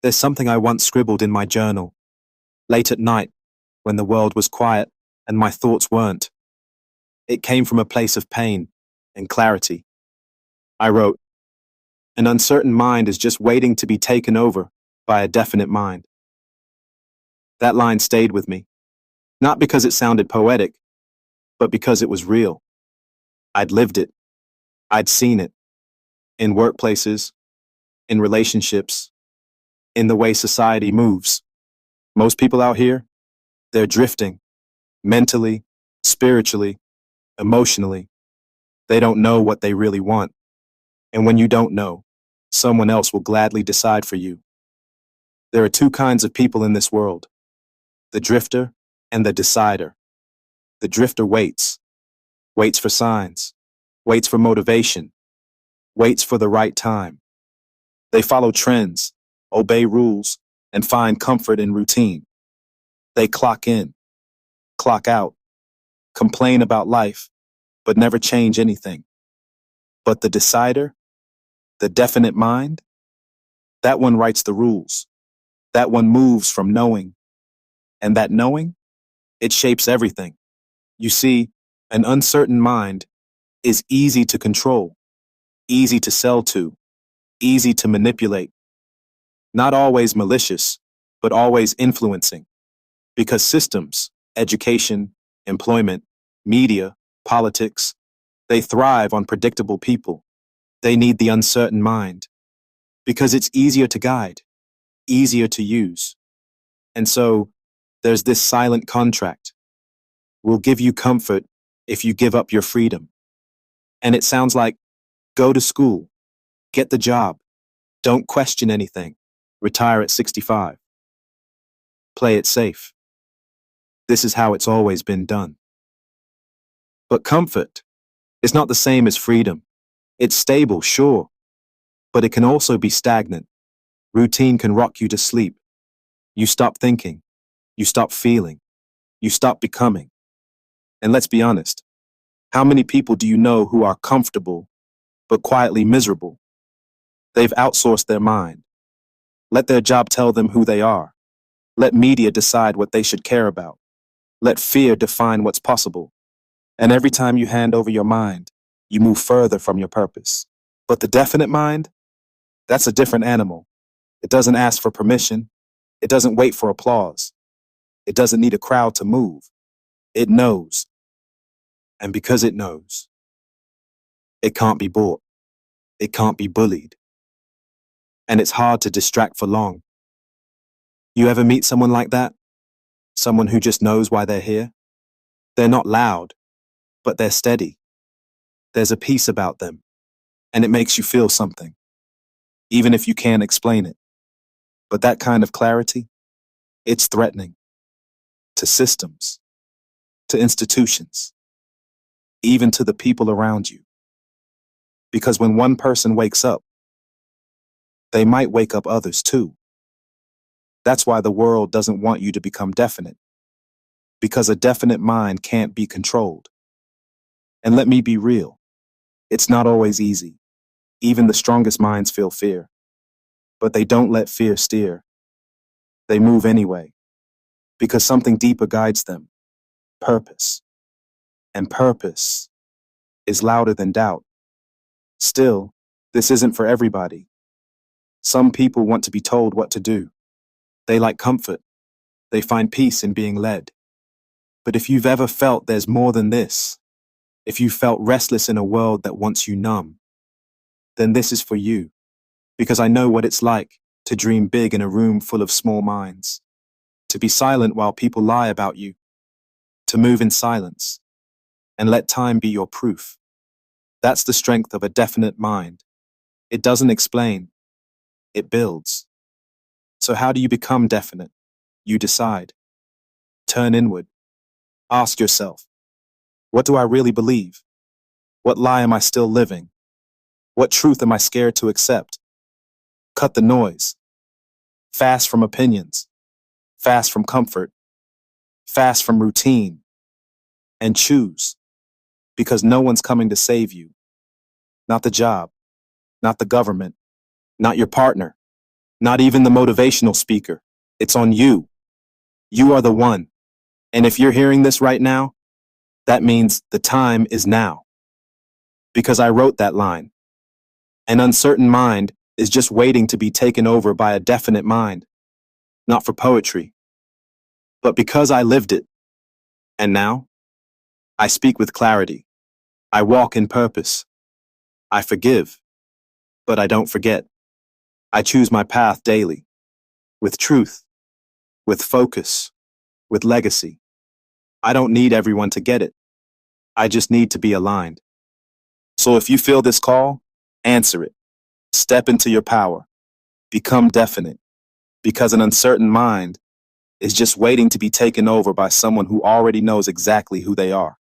There's something I once scribbled in my journal, late at night, when the world was quiet and my thoughts weren't. It came from a place of pain and clarity. I wrote, "An uncertain mind is just waiting to be taken over by a definite mind." That line stayed with me, not because it sounded poetic, but because it was real. I'd lived it. I'd seen it in workplaces, in relationships, in the way society moves. Most people out here, they're drifting mentally, spiritually, emotionally. They don't know what they really want. And when you don't know, someone else will gladly decide for you. There are two kinds of people in this world: the drifter and the decider. The drifter waits for signs, waits for motivation, waits for the right time. They follow trends, obey rules, and find comfort in routine. They clock in, clock out, complain about life, but never change anything. But the decider, the definite mind, that one writes the rules. That one moves from knowing. And that knowing, it shapes everything. You see, an uncertain mind is easy to control, easy to sell to, easy to manipulate. Not always malicious, but always influencing. Because systems, education, employment, media, politics, they thrive on predictable people. They need the uncertain mind because it's easier to guide, easier to use. And so there's this silent contract. We'll give you comfort if you give up your freedom. And it sounds like, go to school, get the job, don't question anything, retire at 65. Play it safe. This is how it's always been done. But comfort is not the same as freedom. It's stable, sure, but it can also be stagnant. Routine can rock you to sleep. You stop thinking, you stop feeling, you stop becoming. And let's be honest, how many people do you know who are comfortable but quietly miserable? They've outsourced their mind. Let their job tell them who they are. Let media decide what they should care about. Let fear define what's possible. And every time you hand over your mind, you move further from your purpose. But the definite mind, that's a different animal. It doesn't ask for permission. It doesn't wait for applause. It doesn't need a crowd to move. It knows. And because it knows, it can't be bought. It can't be bullied. And it's hard to distract for long. You ever meet someone like that? Someone who just knows why they're here? They're not loud, but they're steady. There's a peace about them, and it makes you feel something, even if you can't explain it. But that kind of clarity, it's threatening to systems, to institutions, even to the people around you. Because when one person wakes up, they might wake up others too. That's why the world doesn't want you to become definite, because a definite mind can't be controlled. And let me be real, it's not always easy. Even the strongest minds feel fear, but they don't let fear steer. They move anyway, because something deeper guides them, purpose. And purpose is louder than doubt. Still, this isn't for everybody. Some people want to be told what to do. They like comfort. They find peace in being led. But if you've ever felt there's more than this, if you felt restless in a world that wants you numb, then this is for you. Because I know what it's like to dream big in a room full of small minds, to be silent while people lie about you, to move in silence, and let time be your proof. That's the strength of a definite mind. It doesn't explain, it builds. So how do you become definite? You decide. Turn inward. Ask yourself, what do I really believe? What lie am I still living? What truth am I scared to accept? Cut the noise. Fast from opinions. Fast from comfort. Fast from routine. And choose. Because no one's coming to save you. Not the job. Not the government. Not your partner. Not even the motivational speaker. It's on you. You are the one. And if you're hearing this right now, that means the time is now. Because I wrote that line. An uncertain mind is just waiting to be taken over by a definite mind. Not for poetry, but because I lived it. And now, I speak with clarity. I walk in purpose. I forgive, but I don't forget. I choose my path daily, with truth, with focus, with legacy. I don't need everyone to get it. I just need to be aligned. So if you feel this call, answer it. Step into your power. Become definite, because an uncertain mind is just waiting to be taken over by someone who already knows exactly who they are.